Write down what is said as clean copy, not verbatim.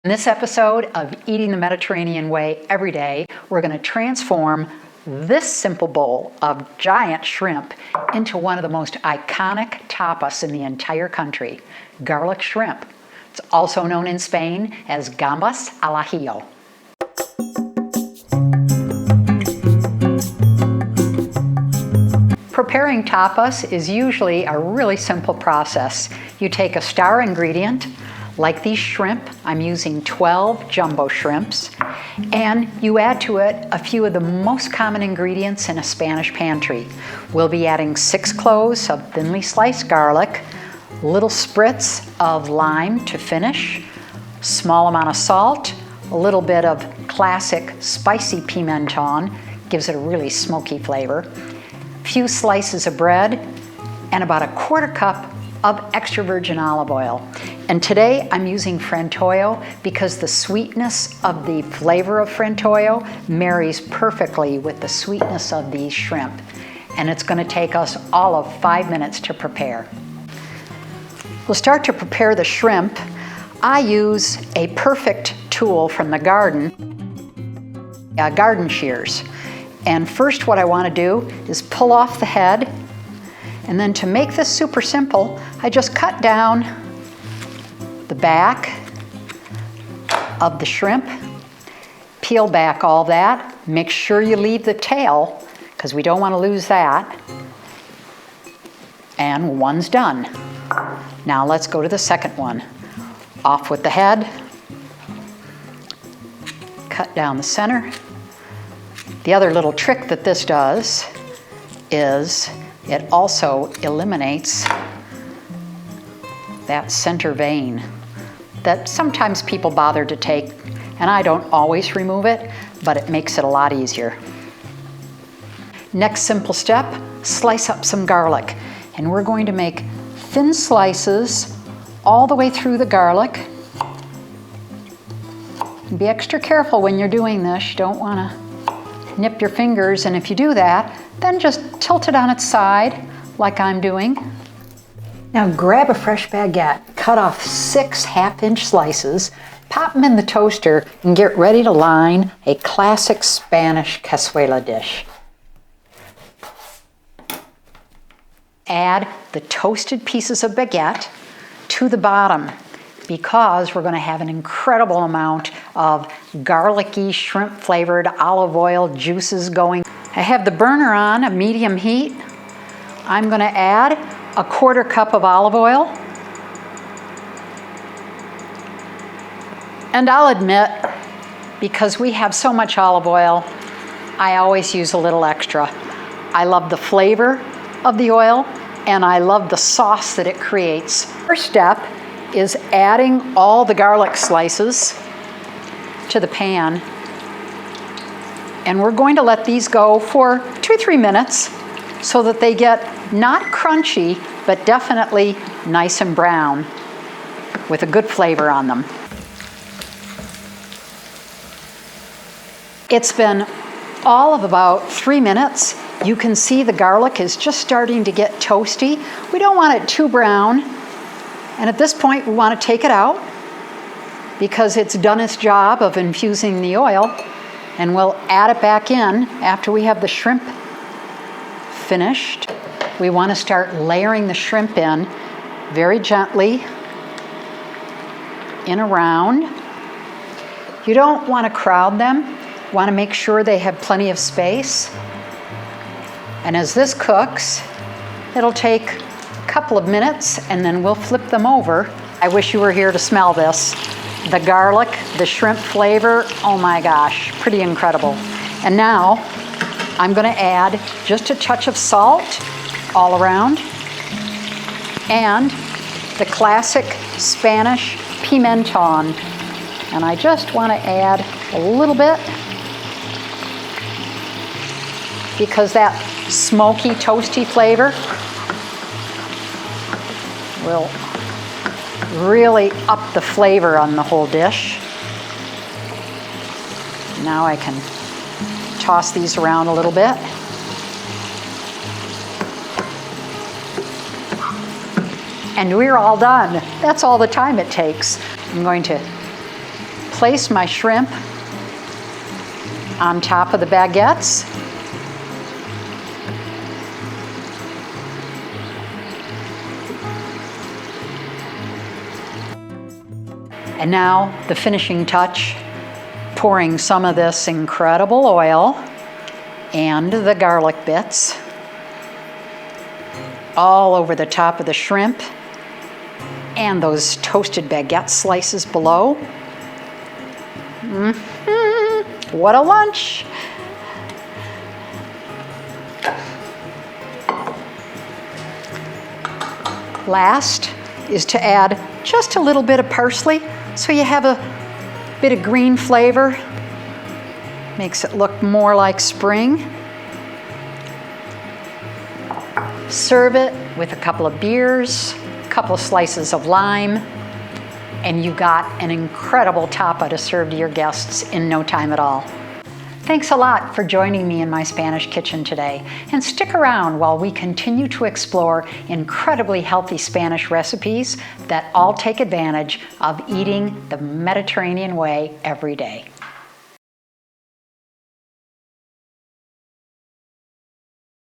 In this episode of Eating the Mediterranean Way Every Day, we're going to transform this simple bowl of giant shrimp into one of the most iconic tapas in the entire country, garlic shrimp. It's also known in Spain as gambas al ajillo. Preparing tapas is usually a really simple process. You take a star ingredient, like these shrimp. I'm using 12 jumbo shrimps, and you add to it a few of the most common ingredients in a Spanish pantry. We'll be adding 6 cloves of thinly sliced garlic, little spritz of lime to finish, small amount of salt, a little bit of classic spicy pimenton, gives it a really smoky flavor, few slices of bread, and about a 1/4 cup of extra virgin olive oil. And today I'm using Frantoio because the sweetness of the flavor of Frantoio marries perfectly with the sweetness of these shrimp. And it's going to take us all of 5 minutes to prepare. We'll start to prepare the shrimp. I use a perfect tool from the garden shears. And first what I want to do is pull off the head. And then to make this super simple, I just cut down the back of the shrimp, peel back all that, make sure you leave the tail because we don't want to lose that, and one's done. Now let's go to the second one. Off with the head, cut down the center. The other little trick that this does is it also eliminates that center vein that sometimes people bother to take, and I don't always remove it, but it makes it a lot easier. Next simple step, slice up some garlic, and we're going to make thin slices all the way through the garlic. And be extra careful when you're doing this. You don't want to nip your fingers, and if you do that, then just tilt it on its side like I'm doing. Now grab a fresh baguette, cut off 6 half-inch slices, pop them in the toaster, and get ready to line a classic Spanish cazuela dish. Add the toasted pieces of baguette to the bottom because we're going to have an incredible amount of garlicky, shrimp-flavored olive oil juices going. I have the burner on a medium heat. I'm going to add a 1/4 cup of olive oil. And I'll admit, because we have so much olive oil, I always use a little extra. I love the flavor of the oil, and I love the sauce that it creates. First step is adding all the garlic slices to the pan. And we're going to let these go for 2-3 minutes so that they get not crunchy, but definitely nice and brown with a good flavor on them. It's been all of about 3 minutes. You can see the garlic is just starting to get toasty. We don't want it too brown. And at this point, we want to take it out because it's done its job of infusing the oil. And we'll add it back in after we have the shrimp finished. We want to start layering the shrimp in very gently, in around. You don't want to crowd them. You want to make sure they have plenty of space. And as this cooks, it'll take a couple of minutes and then we'll flip them over. I wish you were here to smell this. The garlic, the shrimp flavor, oh my gosh, pretty incredible. And now I'm going to add just a touch of salt all around and the classic Spanish pimenton. And I just want to add a little bit because that smoky, toasty flavor will really up the flavor on the whole dish. Now I can toss these around a little bit. And we're all done. That's all the time it takes. I'm going to place my shrimp on top of the baguettes. And now the finishing touch, pouring some of this incredible oil and the garlic bits all over the top of the shrimp and those toasted baguette slices below. What a lunch! Last is to add just a little bit of parsley so you have a bit of green flavor. Makes it look more like spring. Serve it with a couple of beers, a couple of slices of lime, and you got an incredible tapa to serve to your guests in no time at all. Thanks a lot for joining me in my Spanish kitchen today, and stick around while we continue to explore incredibly healthy Spanish recipes that all take advantage of eating the Mediterranean way every day.